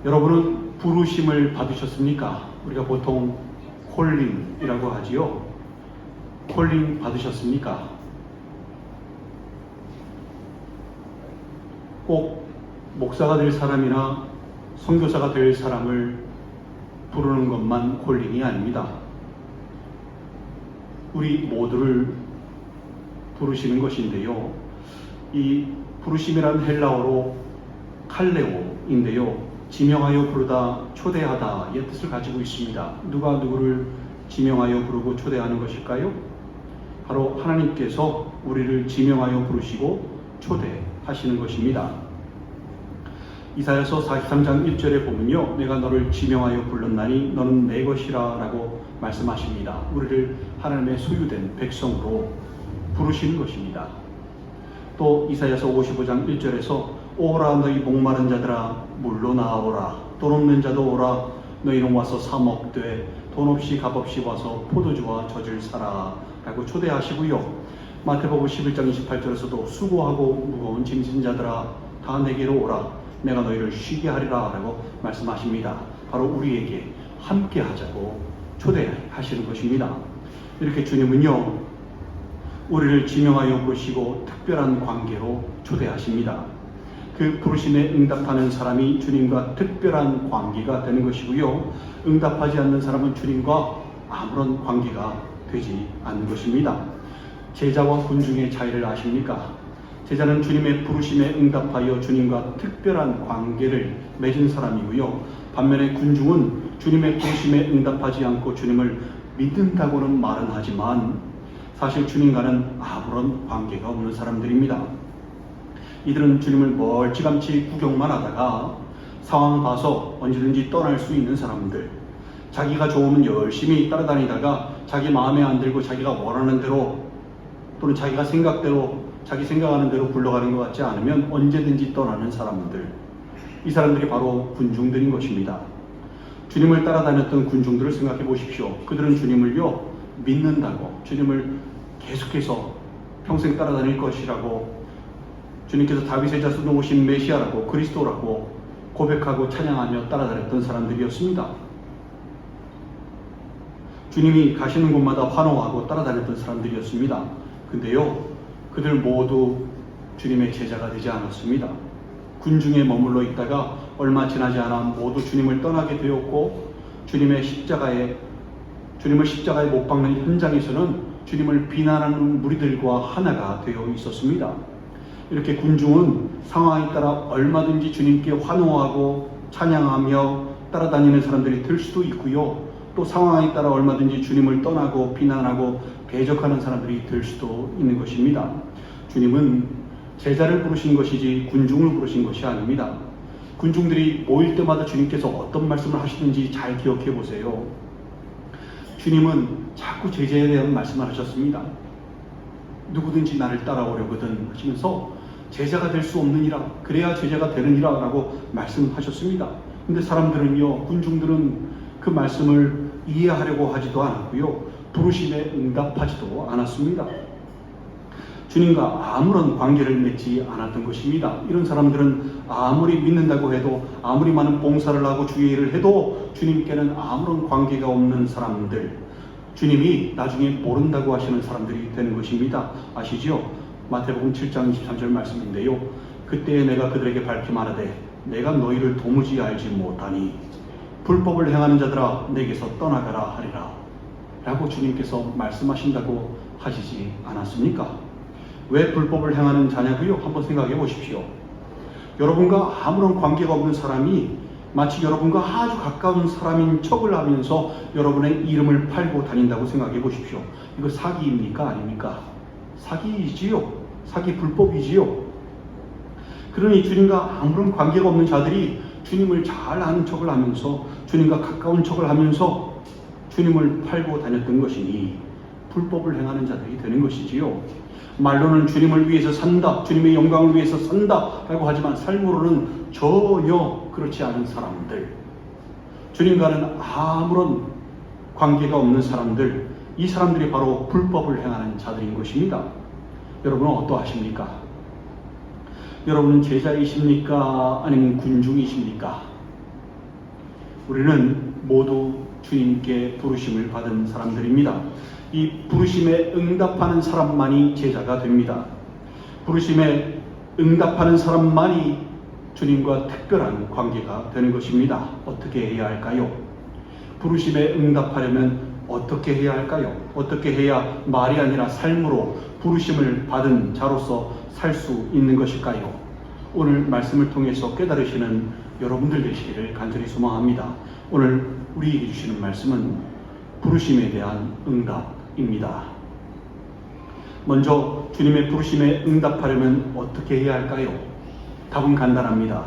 여러분은 부르심을 받으셨습니까? 우리가 보통 콜링이라고 하지요. 콜링 받으셨습니까? 꼭 목사가 될 사람이나 선교사가 될 사람을 부르는 것만 콜링이 아닙니다. 우리 모두를 부르시는 것인데요. 이 부르심이란 헬라어로 칼레오인데요. 지명하여 부르다, 초대하다의 뜻을 가지고 있습니다. 누가 누구를 지명하여 부르고 초대하는 것일까요? 바로 하나님께서 우리를 지명하여 부르시고 초대하시는 것입니다. 이사야서 43장 1절에 보면요, 내가 너를 지명하여 불렀나니 너는 내 것이라 라고 말씀하십니다. 우리를 하나님의 소유된 백성으로 부르시는 것입니다. 또 이사야서 55장 1절에서 오라 너희 목마른 자들아 물로 나오라, 돈 없는 자도 오라, 너희는 와서 사 먹되 돈 없이 값 없이 와서 포도주와 젖을 사라 라고 초대하시고요. 마태복음 11장 28절에서도 수고하고 무거운 짐진 자들아 다 내게로 오라, 내가 너희를 쉬게 하리라 라고 말씀하십니다. 바로 우리에게 함께 하자고 초대하시는 것입니다. 이렇게 주님은요, 우리를 지명하여 부르시고 특별한 관계로 초대하십니다. 그 부르심에 응답하는 사람이 주님과 특별한 관계가 되는 것이고요. 응답하지 않는 사람은 주님과 아무런 관계가 되지 않는 것입니다. 제자와 군중의 차이를 아십니까? 제자는 주님의 부르심에 응답하여 주님과 특별한 관계를 맺은 사람이고요. 반면에 군중은 주님의 부르심에 응답하지 않고 주님을 믿는다고는 말은 하지만 사실 주님과는 아무런 관계가 없는 사람들입니다. 이들은 주님을 멀찌감치 구경만 하다가 상황 봐서 언제든지 떠날 수 있는 사람들, 자기가 좋으면 열심히 따라다니다가 자기 마음에 안 들고 자기가 원하는 대로 또는 자기가 생각대로 자기 생각하는 대로 굴러가는 것 같지 않으면 언제든지 떠나는 사람들, 이 사람들이 바로 군중들인 것입니다. 주님을 따라다녔던 군중들을 생각해 보십시오. 그들은 주님을요 믿는다고, 주님을 계속해서 평생 따라다닐 것이라고, 주님께서 다윗의 자손으로 오신 메시아라고, 그리스도라고 고백하고 찬양하며 따라다녔던 사람들이었습니다. 주님이 가시는 곳마다 환호하고 따라다녔던 사람들이었습니다. 근데요, 그들 모두 주님의 제자가 되지 않았습니다. 군중에 머물러 있다가 얼마 지나지 않아 모두 주님을 떠나게 되었고, 주님을 십자가에 못 박는 현장에서는 주님을 비난하는 무리들과 하나가 되어 있었습니다. 이렇게 군중은 상황에 따라 얼마든지 주님께 환호하고 찬양하며 따라다니는 사람들이 될 수도 있고요. 또 상황에 따라 얼마든지 주님을 떠나고 비난하고 배적하는 사람들이 될 수도 있는 것입니다. 주님은 제자를 부르신 것이지 군중을 부르신 것이 아닙니다. 군중들이 모일 때마다 주님께서 어떤 말씀을 하시는지 잘 기억해 보세요. 주님은 자꾸 제자에 대한 말씀을 하셨습니다. 누구든지 나를 따라오려거든 하시면서 제자가 될 수 없느니라, 그래야 제자가 되느니라 라고 말씀하셨습니다. 근데 사람들은요, 군중들은 그 말씀을 이해하려고 하지도 않았고요, 부르심에 응답하지도 않았습니다. 주님과 아무런 관계를 맺지 않았던 것입니다. 이런 사람들은 아무리 믿는다고 해도, 아무리 많은 봉사를 하고 주의 일을 해도 주님께는 아무런 관계가 없는 사람들, 주님이 나중에 모른다고 하시는 사람들이 되는 것입니다. 아시죠? 마태복음 7장 23절 말씀인데요, 그때에 내가 그들에게 밝히 말하되 내가 너희를 도무지 알지 못하니 불법을 행하는 자들아 내게서 떠나가라 하리라 라고 주님께서 말씀하신다고 하시지 않았습니까? 왜 불법을 행하는 자냐고요? 한번 생각해 보십시오. 여러분과 아무런 관계가 없는 사람이 마치 여러분과 아주 가까운 사람인 척을 하면서 여러분의 이름을 팔고 다닌다고 생각해 보십시오. 이거 사기입니까? 아닙니까? 사기이지요. 사기 불법이지요. 그러니 주님과 아무런 관계가 없는 자들이 주님을 잘 아는 척을 하면서, 주님과 가까운 척을 하면서 주님을 팔고 다녔던 것이니 불법을 행하는 자들이 되는 것이지요. 말로는 주님을 위해서 산다, 주님의 영광을 위해서 산다 라고 하지만 삶으로는 전혀 그렇지 않은 사람들, 주님과는 아무런 관계가 없는 사람들, 이 사람들이 바로 불법을 행하는 자들인 것입니다. 여러분은 어떠하십니까? 여러분은 제자이십니까? 아니면 군중이십니까? 우리는 모두 주님께 부르심을 받은 사람들입니다. 이 부르심에 응답하는 사람만이 제자가 됩니다. 부르심에 응답하는 사람만이 주님과 특별한 관계가 되는 것입니다. 어떻게 해야 할까요? 부르심에 응답하려면 어떻게 해야 할까요? 어떻게 해야 말이 아니라 삶으로 부르심을 받은 자로서 살 수 있는 것일까요? 오늘 말씀을 통해서 깨달으시는 여러분들 되시기를 간절히 소망합니다. 오늘 우리에게 주시는 말씀은 부르심에 대한 응답입니다. 먼저 주님의 부르심에 응답하려면 어떻게 해야 할까요? 답은 간단합니다.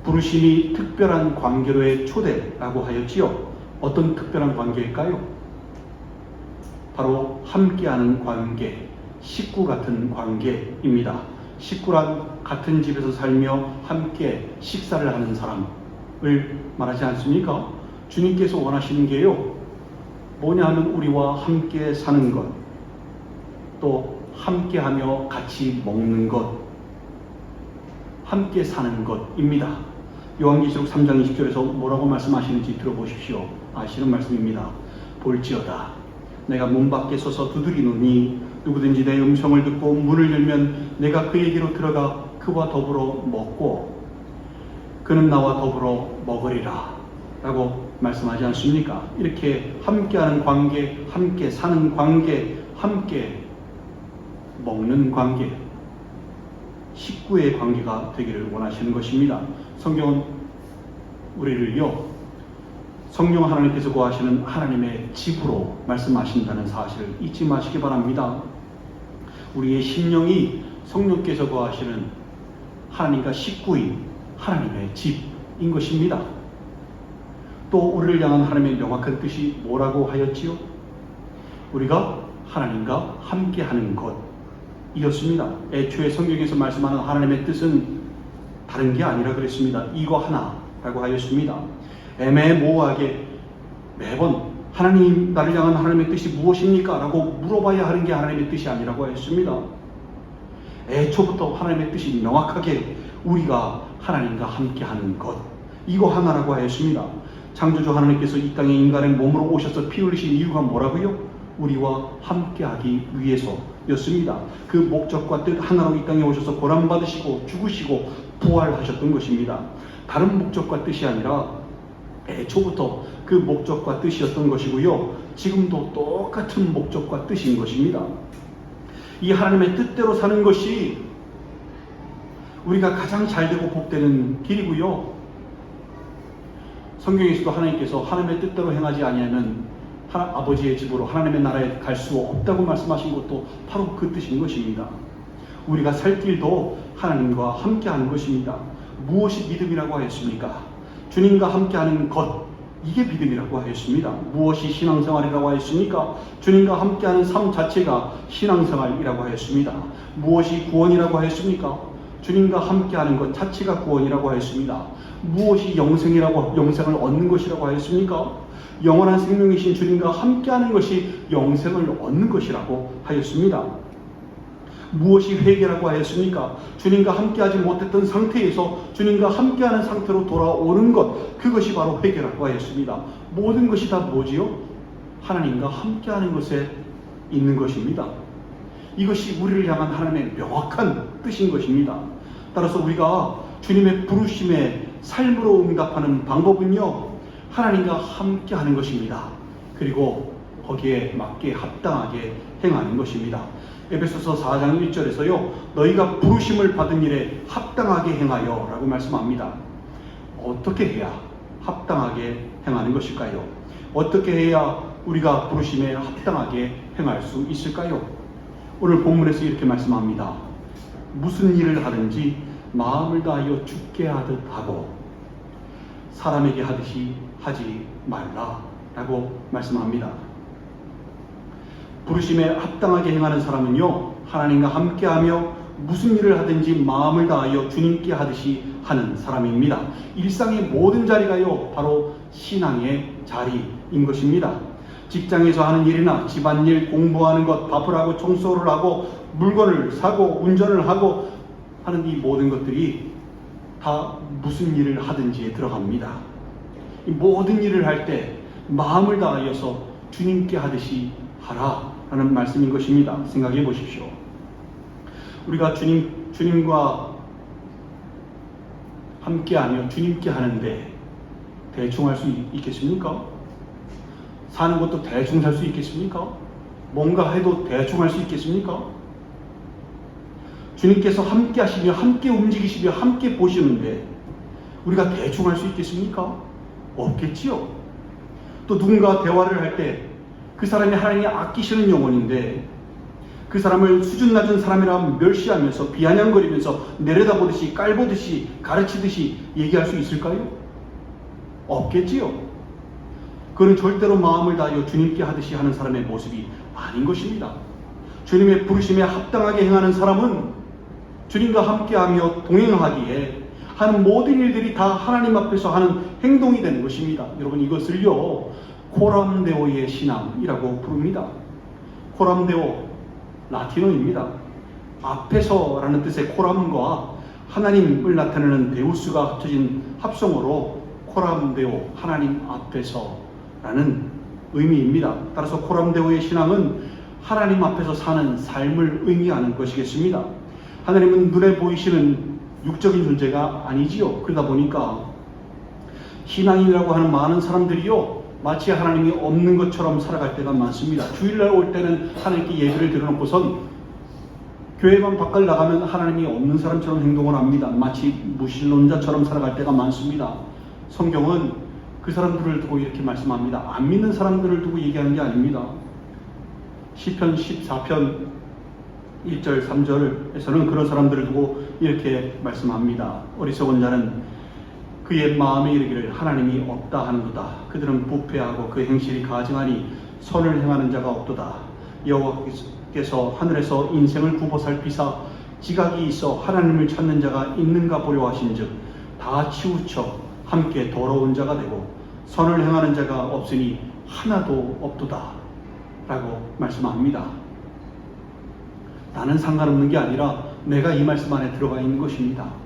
부르심이 특별한 관계로의 초대라고 하였지요. 어떤 특별한 관계일까요? 바로 함께하는 관계, 식구 같은 관계입니다. 식구란 같은 집에서 살며 함께 식사를 하는 사람을 말하지 않습니까? 주님께서 원하시는 게요, 뭐냐 하면 우리와 함께 사는 것, 또 함께하며 같이 먹는 것, 함께 사는 것입니다. 요한계시록 3장 20절에서 뭐라고 말씀하시는지 들어보십시오. 아시는 말씀입니다. 볼지어다 내가 문 밖에 서서 두드리노니 누구든지 내 음성을 듣고 문을 열면 내가 그에게로 들어가 그와 더불어 먹고 그는 나와 더불어 먹으리라 라고 말씀하지 않습니까? 이렇게 함께하는 관계, 함께 사는 관계, 함께 먹는 관계, 식구의 관계가 되기를 원하시는 것입니다. 성경은 우리를요, 성령 하나님께서 구하시는 하나님의 집으로 말씀하신다는 사실을 잊지 마시기 바랍니다. 우리의 심령이 성령께서 구하시는 하나님과 식구인 하나님의 집인 것입니다. 또 우리를 향한 하나님의 명확한 뜻이 뭐라고 하였지요? 우리가 하나님과 함께하는 것이었습니다. 애초에 성경에서 말씀하는 하나님의 뜻은 다른 게 아니라 그랬습니다. 이거 하나라고 하였습니다. 애매모호하게 매번 하나님, 나를 향한 하나님의 뜻이 무엇입니까? 라고 물어봐야 하는 게 하나님의 뜻이 아니라고 했습니다. 애초부터 하나님의 뜻이 명확하게 우리가 하나님과 함께하는 것, 이거 하나라고 하였습니다. 창조주 하나님께서 이 땅에 인간의 몸으로 오셔서 피 흘리신 이유가 뭐라고요? 우리와 함께하기 위해서였습니다. 그 목적과 뜻 하나로 이 땅에 오셔서 고난받으시고 죽으시고 부활하셨던 것입니다. 다른 목적과 뜻이 아니라 애초부터 그 목적과 뜻이었던 것이고요. 지금도 똑같은 목적과 뜻인 것입니다. 이 하나님의 뜻대로 사는 것이 우리가 가장 잘되고 복되는 길이고요. 성경에서도 하나님께서 하나님의 뜻대로 행하지 아니하면 아버지의 집으로 하나님의 나라에 갈 수 없다고 말씀하신 것도 바로 그 뜻인 것입니다. 우리가 살 길도 하나님과 함께하는 것입니다. 무엇이 믿음이라고 하였습니까? 주님과 함께하는 것, 이게 믿음이라고 하였습니다. 무엇이 신앙생활이라고 하였습니까? 주님과 함께하는 삶 자체가 신앙생활이라고 하였습니다. 무엇이 구원이라고 하였습니까? 주님과 함께하는 것 자체가 구원이라고 하였습니다. 무엇이 영생을 얻는 것이라고 하였습니까? 영원한 생명이신 주님과 함께하는 것이 영생을 얻는 것이라고 하였습니다. 무엇이 회개라고 하였습니까? 주님과 함께하지 못했던 상태에서 주님과 함께하는 상태로 돌아오는 것, 그것이 바로 회개라고 하였습니다. 모든 것이 다 뭐지요? 하나님과 함께하는 것에 있는 것입니다. 이것이 우리를 향한 하나님의 명확한 뜻인 것입니다. 따라서 우리가 주님의 부르심에 삶으로 응답하는 방법은요, 하나님과 함께하는 것입니다. 그리고 거기에 맞게 합당하게 행하는 것입니다. 에베소서 4장 1절에서요, 너희가 부르심을 받은 일에 합당하게 행하여 라고 말씀합니다. 어떻게 해야 합당하게 행하는 것일까요? 어떻게 해야 우리가 부르심에 합당하게 행할 수 있을까요? 오늘 본문에서 이렇게 말씀합니다. 무슨 일을 하든지 마음을 다하여 주께 하듯 하고 사람에게 하듯이 하지 말라 라고 말씀합니다. 부르심에 합당하게 행하는 사람은요, 하나님과 함께하며 무슨 일을 하든지 마음을 다하여 주님께 하듯이 하는 사람입니다. 일상의 모든 자리가요, 바로 신앙의 자리인 것입니다. 직장에서 하는 일이나 집안일, 공부하는 것, 밥을 하고 청소를 하고 물건을 사고 운전을 하고 하는 이 모든 것들이 다 무슨 일을 하든지에 들어갑니다. 이 모든 일을 할 때 마음을 다하여서 주님께 하듯이 하라라는 말씀인 것입니다. 생각해 보십시오. 우리가 주님과 함께하며 주님께 하는데 대충 할 수 있겠습니까? 사는 것도 대충 살 수 있겠습니까? 뭔가 해도 대충 할 수 있겠습니까? 주님께서 함께 하시며 함께 움직이시며 함께 보시는데 우리가 대충 할 수 있겠습니까? 없겠지요. 또 누군가 대화를 할 때 그 사람이 하나님이 아끼시는 영혼인데 그 사람을 수준 낮은 사람이라 멸시하면서 비아냥거리면서 내려다보듯이 깔보듯이 가르치듯이 얘기할 수 있을까요? 없겠지요. 그는 절대로 마음을 다하여 주님께 하듯이 하는 사람의 모습이 아닌 것입니다. 주님의 부르심에 합당하게 행하는 사람은 주님과 함께하며 동행하기에 하는 모든 일들이 다 하나님 앞에서 하는 행동이 되는 것입니다. 여러분, 이것을요 코람데오의 신앙이라고 부릅니다. 코람데오, 라틴어입니다. 앞에서라는 뜻의 코람과 하나님을 나타내는 데우스가 합쳐진 합성어로 코람데오, 하나님 앞에서라는 의미입니다. 따라서 코람데오의 신앙은 하나님 앞에서 사는 삶을 의미하는 것이겠습니다. 하나님은 눈에 보이시는 육적인 존재가 아니지요. 그러다 보니까 신앙인이라고 하는 많은 사람들이요 마치 하나님이 없는 것처럼 살아갈 때가 많습니다. 주일날 올 때는 하나님께 예배를 드려놓고선 교회만 밖을 나가면 하나님이 없는 사람처럼 행동을 합니다. 마치 무신론자처럼 살아갈 때가 많습니다. 성경은 그 사람들을 두고 이렇게 말씀합니다. 안 믿는 사람들을 두고 얘기하는 게 아닙니다. 시편 14편 1절 3절에서는 그런 사람들을 두고 이렇게 말씀합니다. 어리석은 자는 그의 마음에 이르기를 하나님이 없다 하는도다. 그들은 부패하고 그 행실이 가증하니 선을 행하는 자가 없도다. 여호와께서 하늘에서 인생을 굽어 살피사 지각이 있어 하나님을 찾는 자가 있는가 보려 하신즉 다 치우쳐 함께 더러운 자가 되고 선을 행하는 자가 없으니 하나도 없도다 라고 말씀합니다. 나는 상관없는 게 아니라 내가 이 말씀 안에 들어가 있는 것입니다.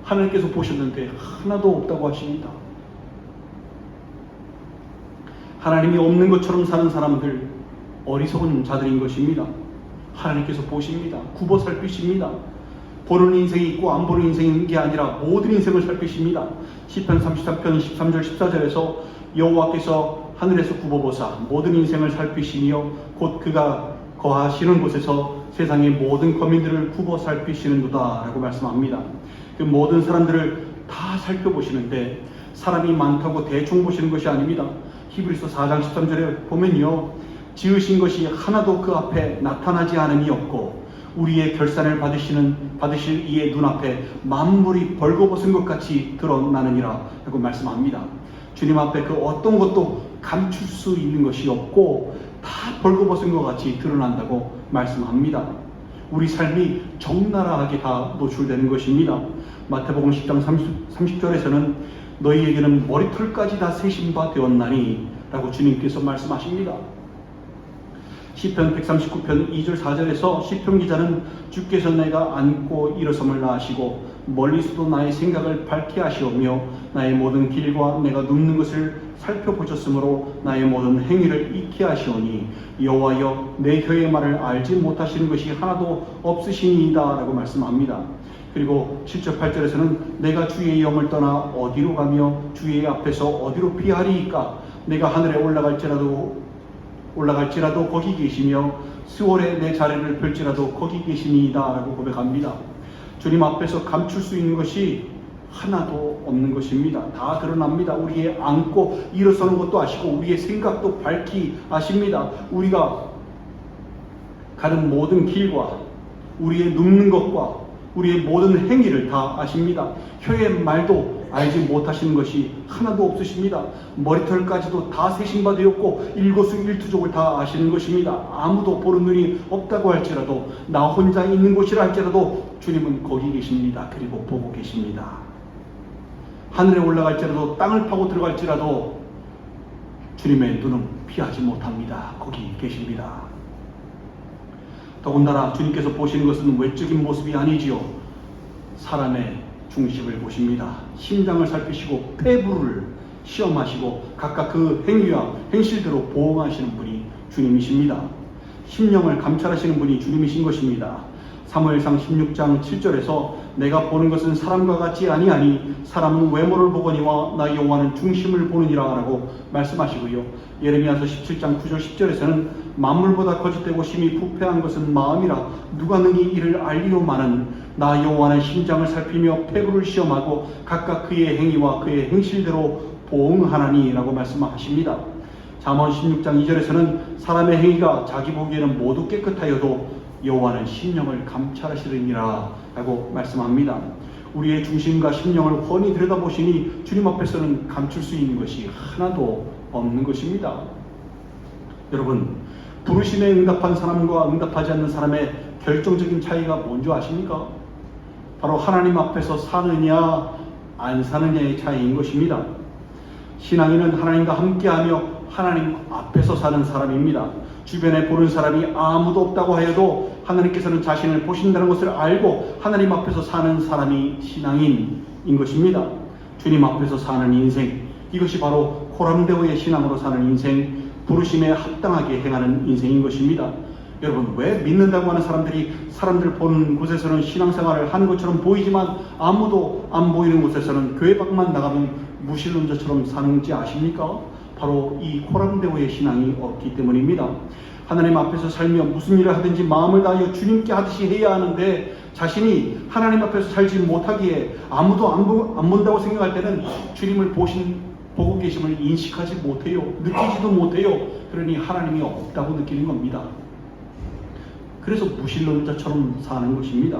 하나님께서 보셨는데 하나도 없다고 하십니다. 하나님이 없는 것처럼 사는 사람들 어리석은 자들인 것입니다. 하나님께서 보십니다. 굽어 살피십니다. 보는 인생이 있고 안 보는 인생인 게 아니라 모든 인생을 살피십니다. 시편 33편 13절 14절에서 여호와께서 하늘에서 굽어보사 모든 인생을 살피시며 곧 그가 거하시는 곳에서 세상의 모든 거민들을 굽어 살피시는도다 라고 말씀합니다. 그 모든 사람들을 다 살펴보시는데 사람이 많다고 대충 보시는 것이 아닙니다. 히브리서 4장 13절에 보면요 지으신 것이 하나도 그 앞에 나타나지 않음이 없고 우리의 결산을 받으실 이의 눈앞에 만물이 벌거벗은 것 같이 드러나느니라 라고 말씀합니다. 주님 앞에 그 어떤 것도 감출 수 있는 것이 없고 다 벌거벗은 것 같이 드러난다고 말씀합니다. 우리 삶이 적나라하게 다 노출되는 것입니다. 마태복음 10장 30절에서는 너희에게는 머리털까지 다 세신 바 되었나니 라고 주님께서 말씀하십니다. 시편 139편 2절 4절에서 시편 기자는 주께서 내가 앉고 일어섬을 아시고 멀리서도 나의 생각을 밝게 하시오며 나의 모든 길과 내가 눕는 것을 살펴보셨으므로 나의 모든 행위를 익히 하시오니 여호와여 내 혀의 말을 알지 못하시는 것이 하나도 없으시니이다 라고 말씀합니다. 그리고 7절 8절에서는 내가 주의 영을 떠나 어디로 가며 주의 앞에서 어디로 피하리이까 내가 하늘에 올라갈지라도 거기 계시며 스월에 내 자리를 펼지라도 거기 계시니이다 라고 고백합니다. 주님 앞에서 감출 수 있는 것이 하나도 없는 것입니다. 다 드러납니다. 우리의 앉고 일어서는 것도 아시고 우리의 생각도 밝히 아십니다. 우리가 가는 모든 길과 우리의 눕는 것과 우리의 모든 행위를 다 아십니다. 혀의 말도 알지 못하시는 것이 하나도 없으십니다. 머리털까지도 다 세신 바 되었고 일거수일투족을 다 아시는 것입니다. 아무도 보는 눈이 없다고 할지라도 나 혼자 있는 곳이라 할지라도 주님은 거기 계십니다. 그리고 보고 계십니다. 하늘에 올라갈지라도 땅을 파고 들어갈지라도 주님의 눈은 피하지 못합니다. 거기 계십니다. 더군다나 주님께서 보시는 것은 외적인 모습이 아니지요. 사람의 중심을 보십니다. 심장을 살피시고 폐부를 시험하시고 각각 그 행위와 행실대로 보응하시는 분이 주님이십니다. 심령을 감찰하시는 분이 주님이신 것입니다. 사무엘상 16장 7절에서 내가 보는 것은 사람과 같지 아니하니 사람은 외모를 보거니와 나 여호와는 중심을 보느니라 라고 말씀하시고요. 예레미야서 17장 9절 10절에서는 만물보다 거짓되고 심히 부패한 것은 마음이라 누가 능히 이를 알리오마는 나 여호와는 심장을 살피며 폐부를 시험하고 각각 그의 행위와 그의 행실대로 보응하나니 라고 말씀하십니다. 잠언 16장 2절에서는 사람의 행위가 자기 보기에는 모두 깨끗하여도 여호와는 심령을 감찰하시느니라 라고 말씀합니다. 우리의 중심과 심령을 훤히 들여다보시니 주님 앞에서는 감출 수 있는 것이 하나도 없는 것입니다. 여러분, 부르심에 응답한 사람과 응답하지 않는 사람의 결정적인 차이가 뭔지 아십니까? 바로 하나님 앞에서 사느냐 안 사느냐의 차이인 것입니다. 신앙인은 하나님과 함께하며 하나님 앞에서 사는 사람입니다. 주변에 보는 사람이 아무도 없다고 하여도 하나님께서는 자신을 보신다는 것을 알고 하나님 앞에서 사는 사람이 신앙인인 것입니다. 주님 앞에서 사는 인생, 이것이 바로 코람데오의 신앙으로 사는 인생, 부르심에 합당하게 행하는 인생인 것입니다. 여러분, 왜 믿는다고 하는 사람들이 사람들 보는 곳에서는 신앙생활을 하는 것처럼 보이지만 아무도 안 보이는 곳에서는 교회 밖만 나가면 무신론자처럼 사는지 아십니까? 바로 이 코람데오의 신앙이 없기 때문입니다. 하나님 앞에서 살며 무슨 일을 하든지 마음을 다하여 주님께 하듯이 해야 하는데 자신이 하나님 앞에서 살지 못하기에 아무도 안 본다고 생각할 때는 주님을 보고 계심을 인식하지 못해요. 느끼지도 못해요. 그러니 하나님이 없다고 느끼는 겁니다. 그래서 무신론자처럼 사는 것입니다.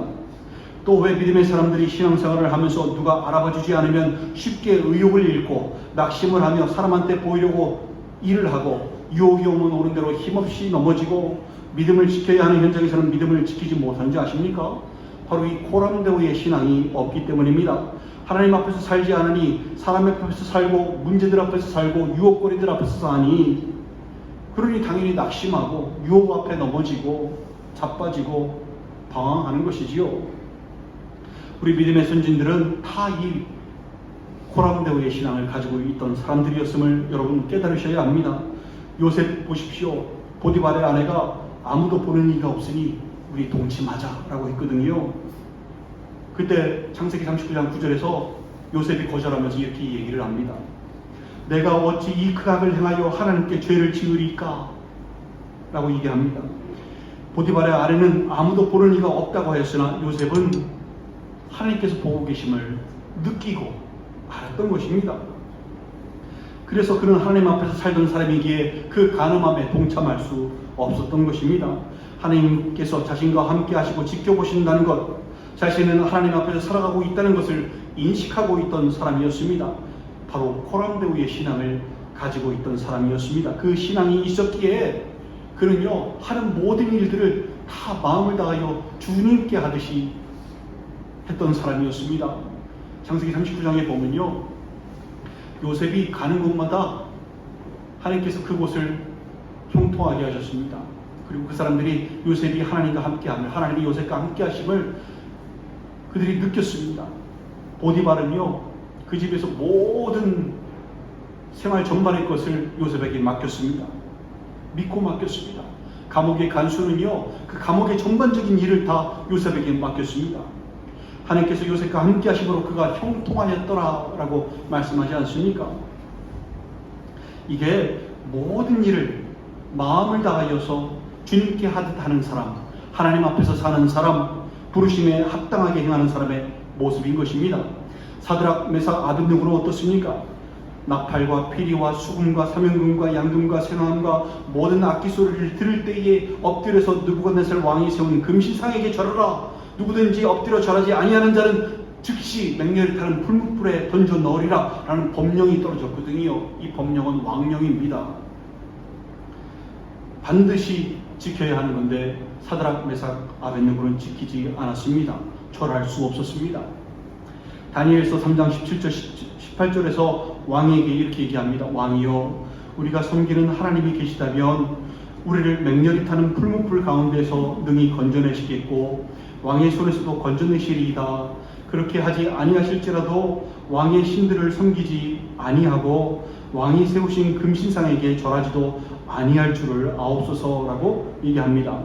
또 왜 믿음의 사람들이 신앙생활을 하면서 누가 알아봐 주지 않으면 쉽게 의욕을 잃고 낙심을 하며 사람한테 보이려고 일을 하고 유혹이 오면 오는 대로 힘없이 넘어지고 믿음을 지켜야 하는 현장에서는 믿음을 지키지 못하는지 아십니까? 바로 이 코람데오의 신앙이 없기 때문입니다. 하나님 앞에서 살지 않으니 사람 앞에서 살고 문제들 앞에서 살고 유혹거리들 앞에서 사니 그러니 당연히 낙심하고 유혹 앞에 넘어지고 자빠지고 방황하는 것이지요. 우리 믿음의 선진들은 다 이 코람데오의 신앙을 가지고 있던 사람들이었음을 여러분 깨달으셔야 합니다. 요셉 보십시오. 보디발의 아내가 아무도 보는 이가 없으니 우리 동침하자 라고 했거든요. 그때 창세기 39장 9절에서 요셉이 거절하면서 이렇게 얘기를 합니다. 내가 어찌 이 극악을 행하여 하나님께 죄를 지으리까? 라고 얘기합니다. 보디발의 아내는 아무도 보는 이가 없다고 하였으나 요셉은 하나님께서 보고 계심을 느끼고 알았던 것입니다. 그래서 그는 하나님 앞에서 살던 사람이기에 그 간음함에 동참할 수 없었던 것입니다. 하나님께서 자신과 함께 하시고 지켜보신다는 것, 자신은 하나님 앞에서 살아가고 있다는 것을 인식하고 있던 사람이었습니다. 바로 코람데오의 신앙을 가지고 있던 사람이었습니다. 그 신앙이 있었기에 그는요, 하는 모든 일들을 다 마음을 다하여 주님께 하듯이 했던 사람이었습니다. 창세기 39장에 보면요, 요셉이 가는 곳마다 하나님께서 그곳을 형통하게 하셨습니다. 그리고 그 사람들이 요셉이 하나님과 함께하며 하나님이 요셉과 함께하심을 그들이 느꼈습니다. 보디발은요, 그 집에서 모든 생활 전반의 것을 요셉에게 맡겼습니다. 믿고 맡겼습니다. 감옥의 간수는요, 그 감옥의 전반적인 일을 다 요셉에게 맡겼습니다. 하나님께서 요셉과 함께 하심으로 그가 형통하였더라라고 말씀하지 않습니까? 이게 모든 일을 마음을 다하여서 주님께 하듯 하는 사람, 하나님 앞에서 사는 사람, 부르심에 합당하게 행하는 사람의 모습인 것입니다. 사드락, 메삭, 아벳느고는 어떻습니까? 나팔과 피리와 수금과 사면금과 양금과 쇠나무과 모든 악기 소리를 들을 때에 엎드려서 느부갓네살 왕이 세운 금신상에게 절하라. 누구든지 엎드려 절하지 아니하는 자는 즉시 맹렬히 타는 풀무불에 던져 넣으리라 라는 법령이 떨어졌거든요. 이 법령은 왕령입니다. 반드시 지켜야 하는 건데 사드락, 메삭, 아벳느고는 지키지 않았습니다. 절할 수 없었습니다. 다니엘서 3장 17절 18절에서 왕에게 이렇게 얘기합니다. 왕이여, 우리가 섬기는 하나님이 계시다면 우리를 맹렬히 타는 풀무불 가운데서 능히 건져내시겠고 왕의 손에서도 건져내시리이다. 그렇게 하지 아니하실지라도 왕의 신들을 섬기지 아니하고 왕이 세우신 금신상에게 절하지도 아니할 줄을 아옵소서라고 얘기합니다.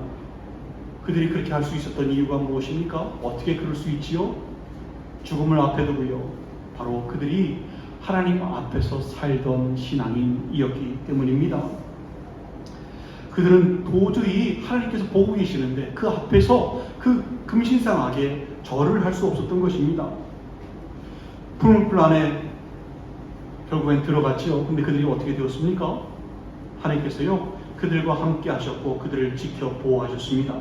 그들이 그렇게 할 수 있었던 이유가 무엇입니까? 어떻게 그럴 수 있지요? 죽음을 앞에 두고요. 바로 그들이 하나님 앞에서 살던 신앙인이었기 때문입니다. 그들은 도저히 하나님께서 보고 계시는데 그 앞에서 그 금신상에게 절을 할 수 없었던 것입니다. 풀무불 안에 결국엔 들어갔지요. 근데 그들이 어떻게 되었습니까? 하나님께서요 그들과 함께 하셨고 그들을 지켜 보호하셨습니다.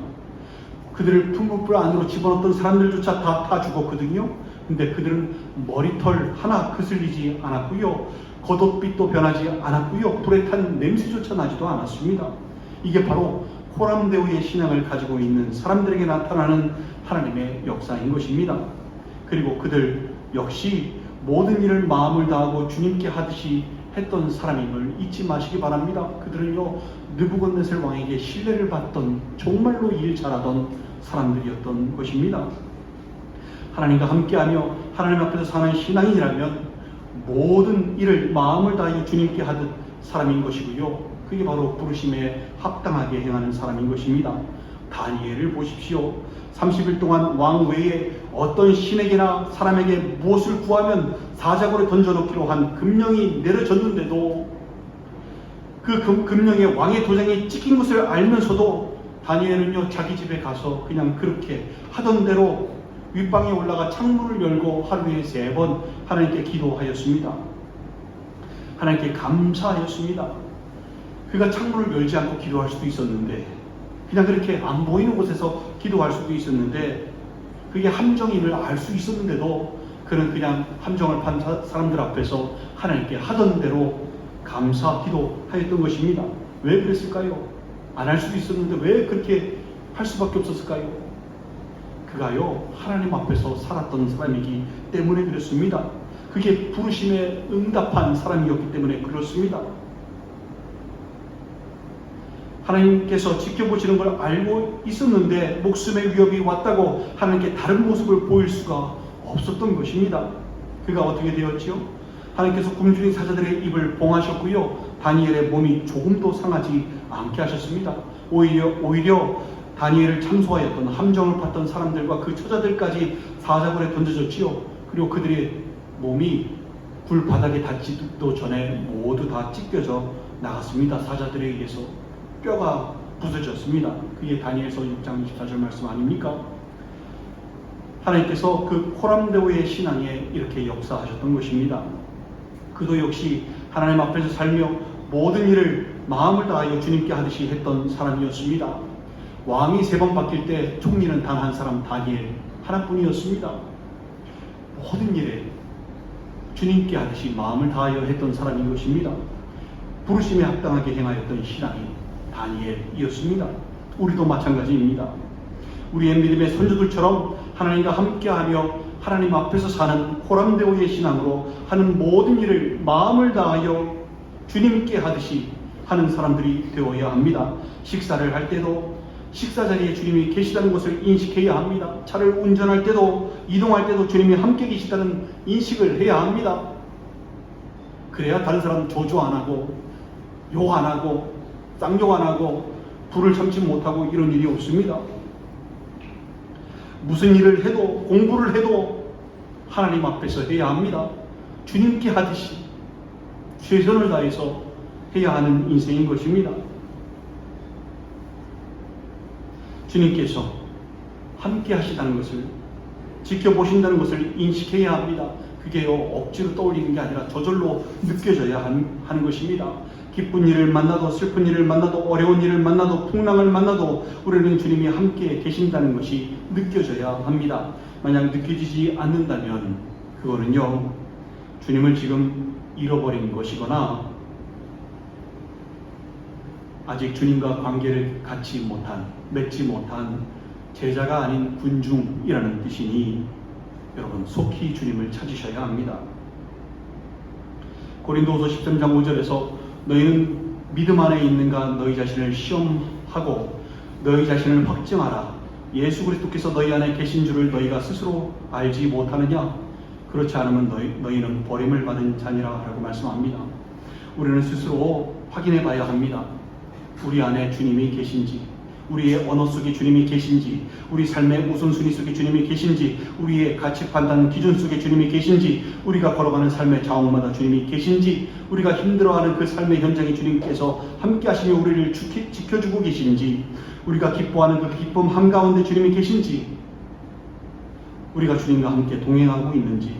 그들을 풀무불 안으로 집어넣었던 사람들조차 다 죽었거든요. 근데 그들은 머리털 하나 그슬리지 않았고요. 겉옷빛도 변하지 않았고요. 불에 탄 냄새조차 나지도 않았습니다. 이게 바로 호람데오의 신앙을 가지고 있는 사람들에게 나타나는 하나님의 역사인 것입니다. 그리고 그들 역시 모든 일을 마음을 다하고 주님께 하듯이 했던 사람임을 잊지 마시기 바랍니다. 그들은요 느부갓네살 왕에게 신뢰를 받던 정말로 일 잘하던 사람들이었던 것입니다. 하나님과 함께하며 하나님 앞에서 사는 신앙인이라면 모든 일을 마음을 다하여 주님께 하듯 사람인 것이고요. 그게 바로 부르심에 합당하게 행하는 사람인 것입니다. 다니엘을 보십시오. 30일 동안 왕 외에 어떤 신에게나 사람에게 무엇을 구하면 사자굴에 던져놓기로 한 금령이 내려졌는데도 그 금령에 왕의 도장이 찍힌 것을 알면서도 다니엘은요 자기 집에 가서 그냥 그렇게 하던 대로 윗방에 올라가 창문을 열고 하루에 3번 하나님께 기도하였습니다. 하나님께 감사하였습니다. 그가 창문을 열지 않고 기도할 수도 있었는데 그냥 그렇게 안 보이는 곳에서 기도할 수도 있었는데 그게 함정임을 알 수 있었는데도 그는 그냥 함정을 판 사람들 앞에서 하나님께 하던 대로 감사 기도하였던 것입니다. 왜 그랬을까요? 안 할 수도 있었는데 왜 그렇게 할 수밖에 없었을까요? 그가요 하나님 앞에서 살았던 사람이기 때문에 그렇습니다. 그게 부르심에 응답한 사람이었기 때문에 그렇습니다. 하나님께서 지켜보시는 걸 알고 있었는데 목숨의 위협이 왔다고 하나님께 다른 모습을 보일 수가 없었던 것입니다. 그가 어떻게 되었지요? 하나님께서 굶주린 사자들의 입을 봉하셨고요. 다니엘의 몸이 조금도 상하지 않게 하셨습니다. 오히려 다니엘을 참소하였던 함정을 받던 사람들과 그 처자들까지 사자굴에 던져졌지요. 그리고 그들의 몸이 굴 바닥에 닿지도 전에 모두 다 찢겨져 나갔습니다. 사자들에 의해서 뼈가 부서졌습니다. 그게 다니엘서 6장 24절 말씀 아닙니까? 하나님께서 그 호람데오의 신앙에 이렇게 역사하셨던 것입니다. 그도 역시 하나님 앞에서 살며 모든 일을 마음을 다하여 주님께 하듯이 했던 사람이었습니다. 왕이 3번 바뀔 때 총리는 단 한 사람 다니엘 하나뿐이었습니다. 모든 일에 주님께 하듯이 마음을 다하여 했던 사람인 것입니다. 부르심에 합당하게 행하였던 신앙이 다니엘이었습니다. 우리도 마찬가지입니다. 우리의 믿음의 선조들처럼 하나님과 함께하며 하나님 앞에서 사는 호람데오의 신앙으로 하는 모든 일을 마음을 다하여 주님께 하듯이 하는 사람들이 되어야 합니다. 식사를 할 때도 식사 자리에 주님이 계시다는 것을 인식해야 합니다. 차를 운전할 때도 이동할 때도 주님이 함께 계시다는 인식을 해야 합니다. 그래야 다른 사람 조조 안 하고 욕 안 하고 쌍욕 안 하고 불을 참지 못하고 이런 일이 없습니다. 무슨 일을 해도 공부를 해도 하나님 앞에서 해야 합니다. 주님께 하듯이 최선을 다해서 해야 하는 인생인 것입니다. 주님께서 함께 하시다는 것을 지켜보신다는 것을 인식해야 합니다. 그게요 억지로 떠올리는 게 아니라 저절로 느껴져야 하는 것입니다. 기쁜 일을 만나도 슬픈 일을 만나도 어려운 일을 만나도 풍랑을 만나도 우리는 주님이 함께 계신다는 것이 느껴져야 합니다. 만약 느껴지지 않는다면 그거는요 주님을 지금 잃어버린 것이거나 아직 주님과 관계를 맺지 못한 제자가 아닌 군중이라는 뜻이니 여러분 속히 주님을 찾으셔야 합니다. 고린도후서 13장 5절에서 너희는 믿음 안에 있는가 너희 자신을 시험하고 너희 자신을 확증하라. 예수 그리스도께서 너희 안에 계신 줄을 너희가 스스로 알지 못하느냐? 그렇지 않으면 너희는 버림을 받은 자니라 라고 말씀합니다. 우리는 스스로 확인해 봐야 합니다. 우리 안에 주님이 계신지, 우리의 언어 속에 주님이 계신지, 우리 삶의 우선순위 속에 주님이 계신지, 우리의 가치 판단 기준 속에 주님이 계신지, 우리가 걸어가는 삶의 자옥마다 주님이 계신지, 우리가 힘들어하는 그 삶의 현장에 주님께서 함께 하시며 우리를 지켜주고 계신지, 우리가 기뻐하는 그 기쁨 한가운데 주님이 계신지, 우리가 주님과 함께 동행하고 있는지,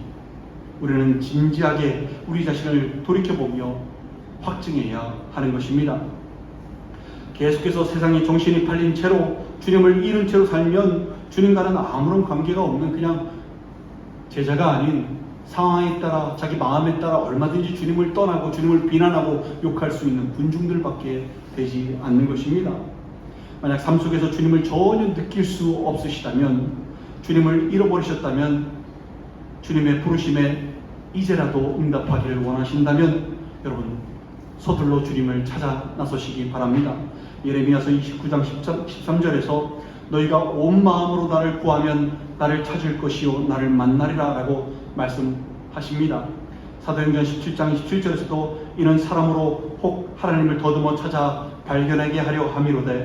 우리는 진지하게 우리 자신을 돌이켜보며 확증해야 하는 것입니다. 계속해서 세상에 정신이 팔린 채로 주님을 잃은 채로 살면 주님과는 아무런 관계가 없는 그냥 제자가 아닌 상황에 따라 자기 마음에 따라 얼마든지 주님을 떠나고 주님을 비난하고 욕할 수 있는 군중들밖에 되지 않는 것입니다. 만약 삶 속에서 주님을 전혀 느낄 수 없으시다면, 주님을 잃어버리셨다면, 주님의 부르심에 이제라도 응답하기를 원하신다면 여러분 서둘러 주님을 찾아 나서시기 바랍니다. 예레미야서 29장 13절에서 너희가 온 마음으로 나를 구하면 나를 찾을 것이요 나를 만나리라 라고 말씀하십니다. 사도행전 17장 27절에서도 이는 사람으로 혹 하나님을 더듬어 찾아 발견하게 하려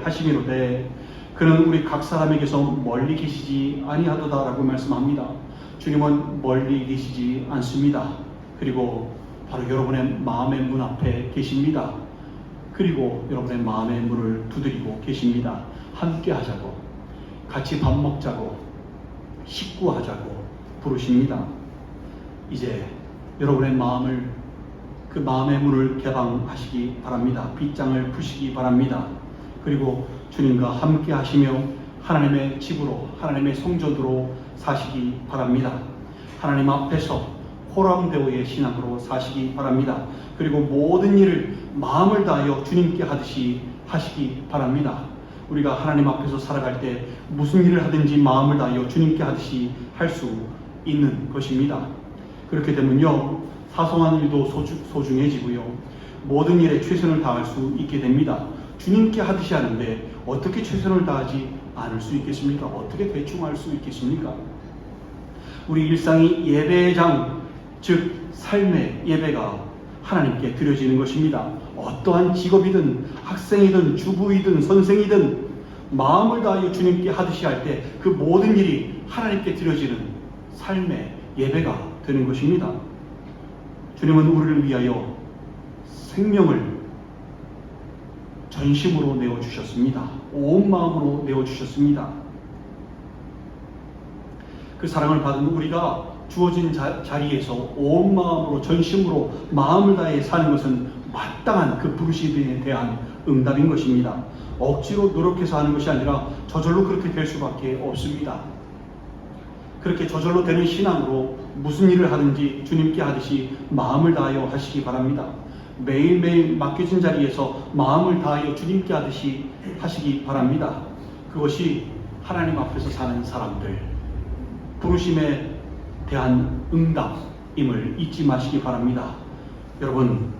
하시미로되 그는 우리 각 사람에게서 멀리 계시지 아니하도다 라고 말씀합니다. 주님은 멀리 계시지 않습니다. 그리고 바로 여러분의 마음의 문 앞에 계십니다. 그리고 여러분의 마음의 문을 두드리고 계십니다. 함께 하자고, 같이 밥 먹자고, 식구하자고 부르십니다. 이제 여러분의 마음을, 그 마음의 문을 개방하시기 바랍니다. 빗장을 푸시기 바랍니다. 그리고 주님과 함께 하시며 하나님의 집으로, 하나님의 성전으로 사시기 바랍니다. 하나님 앞에서 호랑대오의 신앙으로 사시기 바랍니다. 그리고 모든 일을 마음을 다하여 주님께 하듯이 하시기 바랍니다. 우리가 하나님 앞에서 살아갈 때 무슨 일을 하든지 마음을 다하여 주님께 하듯이 할 수 있는 것입니다. 그렇게 되면요, 사소한 일도 소중해지고요, 모든 일에 최선을 다할 수 있게 됩니다. 주님께 하듯이 하는데 어떻게 최선을 다하지 않을 수 있겠습니까? 어떻게 대충 할 수 있겠습니까? 우리 일상이 예배장, 즉 삶의 예배가 하나님께 드려지는 것입니다. 어떠한 직업이든 학생이든 주부이든 선생이든 마음을 다하여 주님께 하듯이 할 때 그 모든 일이 하나님께 드려지는 삶의 예배가 되는 것입니다. 주님은 우리를 위하여 생명을 전심으로 내어주셨습니다. 온 마음으로 내어주셨습니다. 그 사랑을 받은 우리가 주어진 자리에서 온 마음으로 전심으로 마음을 다해 사는 것은 마땅한 그 부르심에 대한 응답인 것입니다. 억지로 노력해서 하는 것이 아니라 저절로 그렇게 될 수밖에 없습니다. 그렇게 저절로 되는 신앙으로 무슨 일을 하든지 주님께 하듯이 마음을 다하여 하시기 바랍니다. 매일매일 맡겨진 자리에서 마음을 다하여 주님께 하듯이 하시기 바랍니다. 그것이 하나님 앞에서 사는 사람들, 부르심에 대한 응답임을 잊지 마시기 바랍니다. 여러분,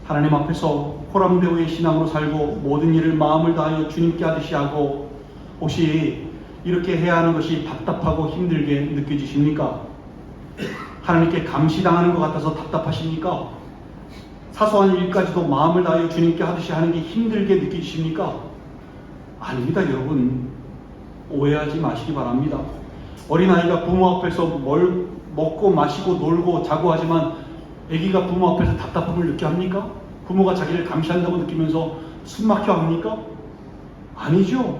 하나님 앞에서 호람대오의 신앙으로 살고 모든 일을 마음을 다하여 주님께 하듯이 하고, 혹시 이렇게 해야 하는 것이 답답하고 힘들게 느껴지십니까? 하나님께 감시당하는 것 같아서 답답하십니까? 사소한 일까지도 마음을 다하여 주님께 하듯이 하는 게 힘들게 느끼십니까? 아닙니다. 여러분, 오해하지 마시기 바랍니다. 어린아이가 부모 앞에서 뭘 먹고 마시고 놀고 자고 하지만 아기가 부모 앞에서 답답함을 느껴 합니까? 부모가 자기를 감시한다고 느끼면서 숨막혀 합니까? 아니죠.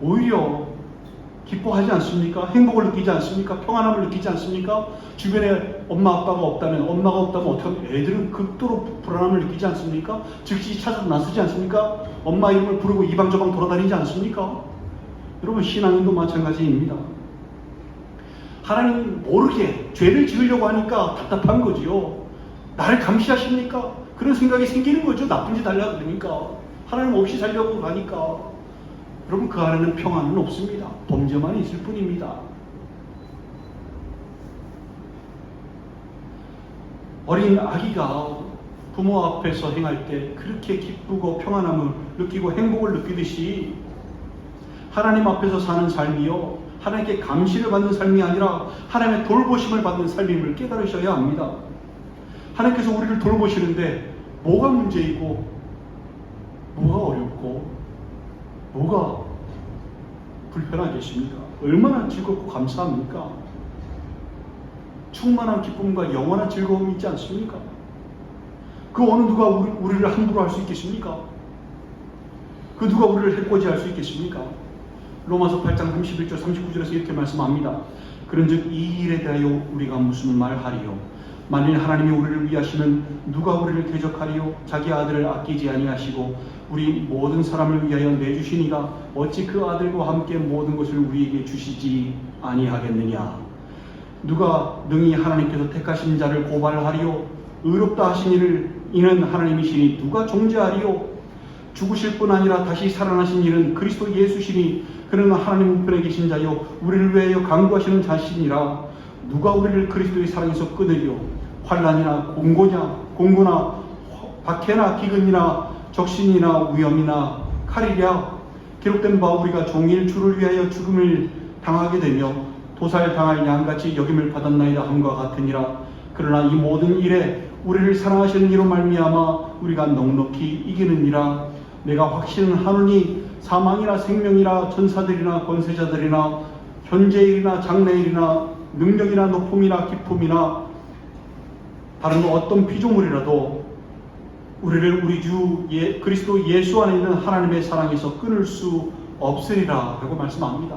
오히려 기뻐하지 않습니까? 행복을 느끼지 않습니까? 평안함을 느끼지 않습니까? 주변에 엄마 아빠가 없다면, 엄마가 없다면 어떻게 하면 애들은 극도로 불안함을 느끼지 않습니까? 즉시 찾아서 나서지 않습니까? 엄마 이름을 부르고 이방저방 돌아다니지 않습니까? 여러분, 신앙인도 마찬가지입니다. 하나님 모르게 죄를 지으려고 하니까 답답한 거지요. 나를 감시하십니까? 그런 생각이 생기는 거죠. 나쁜 짓 하려고 그러니까. 하나님 없이 살려고 하니까. 여러분, 그 안에는 평안은 없습니다. 범죄만 있을 뿐입니다. 어린 아기가 부모 앞에서 행할 때 그렇게 기쁘고 평안함을 느끼고 행복을 느끼듯이 하나님 앞에서 사는 삶이요, 하나님께 감시를 받는 삶이 아니라 하나님의 돌보심을 받는 삶임을 깨달으셔야 합니다. 하나님께서 우리를 돌보시는데 뭐가 문제이고 뭐가 어렵고 뭐가 불편하겠습니까? 얼마나 즐겁고 감사합니까? 충만한 기쁨과 영원한 즐거움이 있지 않습니까? 그 어느 누가 우리를 함부로 할 수 있겠습니까? 그 누가 우리를 해코지할 수 있겠습니까? 로마서 8장 31절 39절에서 이렇게 말씀합니다. 그런즉 이 일에 대하여 우리가 무슨 말하리요? 만일 하나님이 우리를 위하시면 누가 우리를 대적하리요? 자기 아들을 아끼지 아니하시고 우리 모든 사람을 위하여 내주시니가 어찌 그 아들과 함께 모든 것을 우리에게 주시지 아니하겠느냐? 누가 능히 하나님께서 택하신 자를 고발하리요? 의롭다 하신 이는 하나님이시니 누가 정죄하리요? 죽으실 뿐 아니라 다시 살아나신 이는 그리스도 예수시니 그는 하나님 우편에 계신 자요 우리를 위하여 간구하시는 자신이라. 누가 우리를 그리스도의 사랑에서 끊으리요? 환난이나 공고나 박해나 기근이나 적신이나 위험이나 칼이랴. 기록된 바 우리가 종일 주를 위하여 죽음을 당하게 되며 도살당할 양같이 여김을 받았나이다 함과 같으니라. 그러나 이 모든 일에 우리를 사랑하시는 이로 말미암아 우리가 넉넉히 이기느니라. 내가 확신하노니 사망이나 생명이나 천사들이나 권세자들이나 현재일이나 장래일이나 능력이나 높음이나 깊음이나 다른 어떤 피조물이라도 우리를 우리 주 그리스도 예수 안에 있는 하나님의 사랑에서 끊을 수 없으리라 라고 말씀합니다.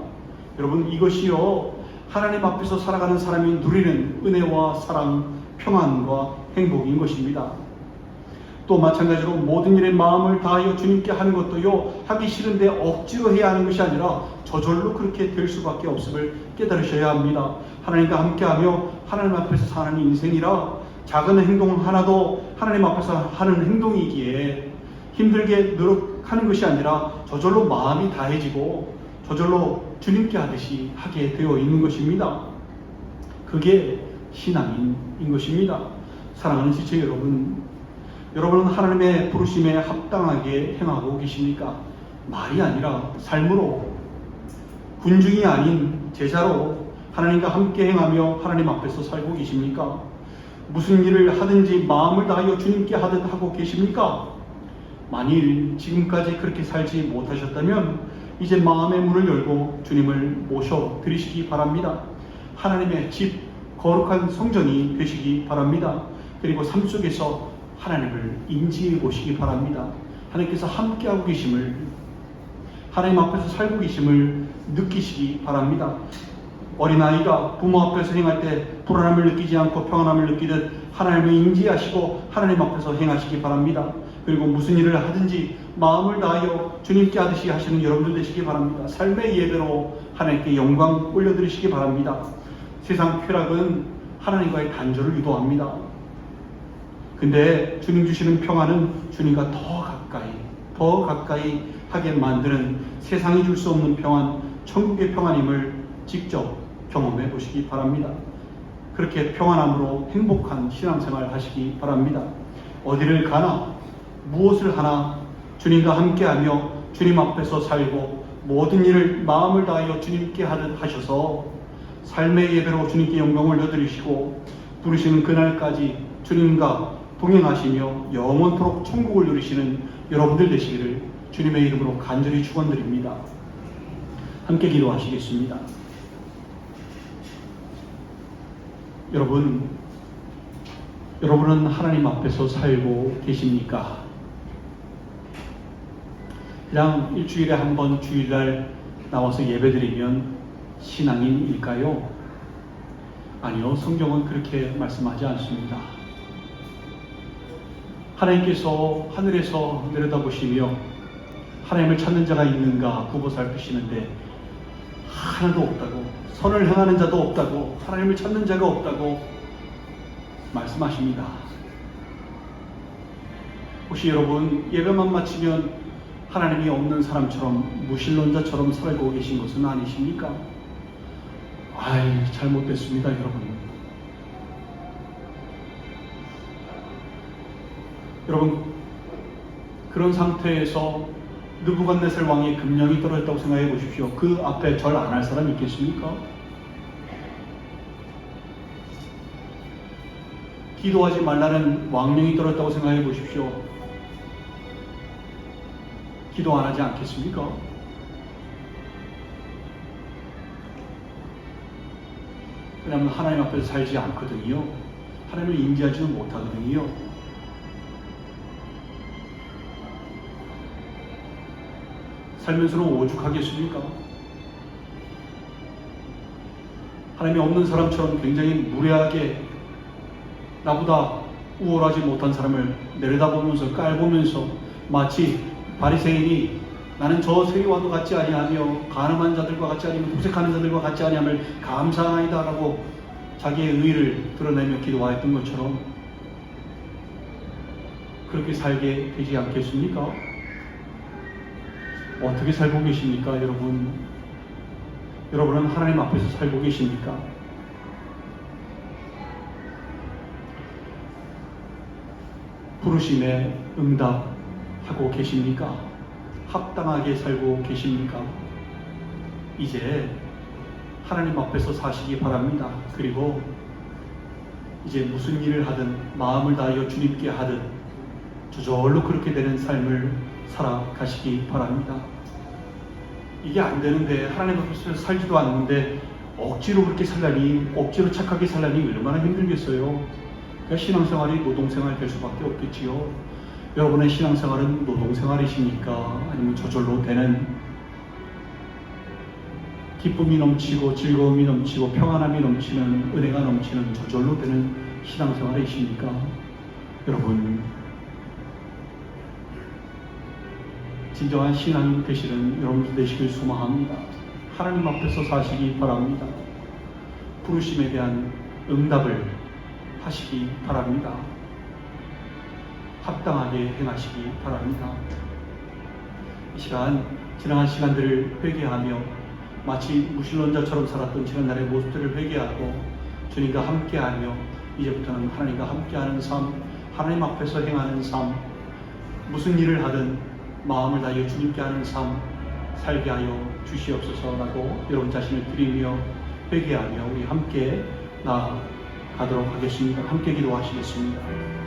여러분, 이것이요 하나님 앞에서 살아가는 사람이 누리는 은혜와 사랑, 평안과 행복인 것입니다. 또 마찬가지로 모든 일에 마음을 다하여 주님께 하는 것도요 하기 싫은데 억지로 해야 하는 것이 아니라 저절로 그렇게 될 수밖에 없음을 깨달으셔야 합니다. 하나님과 함께하며 하나님 앞에서 사는 인생이라 작은 행동 하나도 하나님 앞에서 하는 행동이기에 힘들게 노력하는 것이 아니라 저절로 마음이 다해지고 저절로 주님께 하듯이 하게 되어 있는 것입니다. 그게 신앙인 것입니다. 사랑하는 지체 여러분, 여러분은 하나님의 부르심에 합당하게 행하고 계십니까? 말이 아니라 삶으로, 군중이 아닌 제자로 하나님과 함께 행하며 하나님 앞에서 살고 계십니까? 무슨 일을 하든지 마음을 다하여 주님께 하듯 하고 계십니까? 만일 지금까지 그렇게 살지 못하셨다면 이제 마음의 문을 열고 주님을 모셔 드리시기 바랍니다. 하나님의 집, 거룩한 성전이 되시기 바랍니다. 그리고 삶 속에서 하나님을 인지해 보시기 바랍니다. 하나님께서 함께하고 계심을, 하나님 앞에서 살고 계심을 느끼시기 바랍니다. 어린아이가 부모 앞에서 행할 때 불안함을 느끼지 않고 평안함을 느끼듯 하나님을 인지하시고 하나님 앞에서 행하시기 바랍니다. 그리고 무슨 일을 하든지 마음을 다하여 주님께 하듯이 하시는 여러분들 되시기 바랍니다. 삶의 예배로 하나님께 영광 올려드리시기 바랍니다. 세상 쾌락은 하나님과의 단절을 유도합니다. 근데 주님 주시는 평안은 주님과 더 가까이 하게 만드는 세상이 줄 수 없는 평안, 천국의 평안임을 직접 경험해 보시기 바랍니다. 그렇게 평안함으로 행복한 신앙생활 하시기 바랍니다. 어디를 가나 무엇을 하나 주님과 함께하며 주님 앞에서 살고 모든 일을 마음을 다하여 주님께 하듯 하셔서 삶의 예배로 주님께 영광을 올려드리시고 부르시는 그날까지 주님과 동행하시며 영원토록 천국을 누리시는 여러분들 되시기를 주님의 이름으로 간절히 축원드립니다. 함께 기도하시겠습니다. 여러분은 하나님 앞에서 살고 계십니까? 그냥 일주일에 한 번 주일날 나와서 예배드리면 신앙인일까요? 아니요, 성경은 그렇게 말씀하지 않습니다. 하나님께서 하늘에서 내려다보시며 하나님을 찾는 자가 있는가 구보 살피시는데 하나도 없다고, 선을 행하는 자도 없다고, 하나님을 찾는 자가 없다고 말씀하십니다. 혹시 여러분 예배만 마치면 하나님이 없는 사람처럼 무신론자처럼 살고 계신 것은 아니십니까? 잘못됐습니다, 여러분, 그런 상태에서 느부갓네살 왕의 금령이 떨어졌다고 생각해 보십시오. 그 앞에 절 안 할 사람이 있겠습니까? 기도하지 말라는 왕령이 떨어졌다고 생각해 보십시오. 기도 안 하지 않겠습니까? 왜냐하면 하나님 앞에서 살지 않거든요. 하나님을 인지하지도 못하거든요. 살면서는 오죽하겠습니까? 하나님이 없는 사람처럼 굉장히 무례하게 나보다 우월하지 못한 사람을 내려다보면서 깔보면서 마치 바리새인이 나는 저 세리와도 같지 아니하며 간음한 자들과 같지 아니며 도색하는 자들과 같지 아니함을 감사하나이다 라고 자기의 의의를 드러내며 기도하였던 것처럼 그렇게 살게 되지 않겠습니까? 어떻게 살고 계십니까, 여러분? 여러분은 하나님 앞에서 살고 계십니까? 부르심에 응답하고 계십니까? 합당하게 살고 계십니까? 이제 하나님 앞에서 사시기 바랍니다. 그리고 이제 무슨 일을 하든 마음을 다하여 주님께 하든 저절로 그렇게 되는 삶을 살아가시기 바랍니다. 이게 안 되는데 하나님 앞에서 살지도 않는데 억지로 그렇게 살라니, 억지로 착하게 살라니 얼마나 힘들겠어요. 그러니까 신앙생활이 노동생활 될 수밖에 없겠지요. 여러분의 신앙생활은 노동생활이십니까? 아니면 저절로 되는 기쁨이 넘치고 즐거움이 넘치고 평안함이 넘치는 은혜가 넘치는 저절로 되는 신앙생활이십니까? 여러분, 진정한 신앙인 되시는 여러분들 되시길 소망합니다. 하나님 앞에서 사시기 바랍니다. 부르심에 대한 응답을 하시기 바랍니다. 합당하게 행하시기 바랍니다. 이 시간, 지나간 시간들을 회개하며 마치 무신론자처럼 살았던 지난날의 모습들을 회개하고 주님과 함께하며 이제부터는 하나님과 함께하는 삶, 하나님 앞에서 행하는 삶, 무슨 일을 하든 마음을 다하여 주님께 하는 삶 살게 하여 주시옵소서라고 여러분 자신을 드리며 회개하며 우리 함께 나아가도록 하겠습니다. 함께 기도하시겠습니다.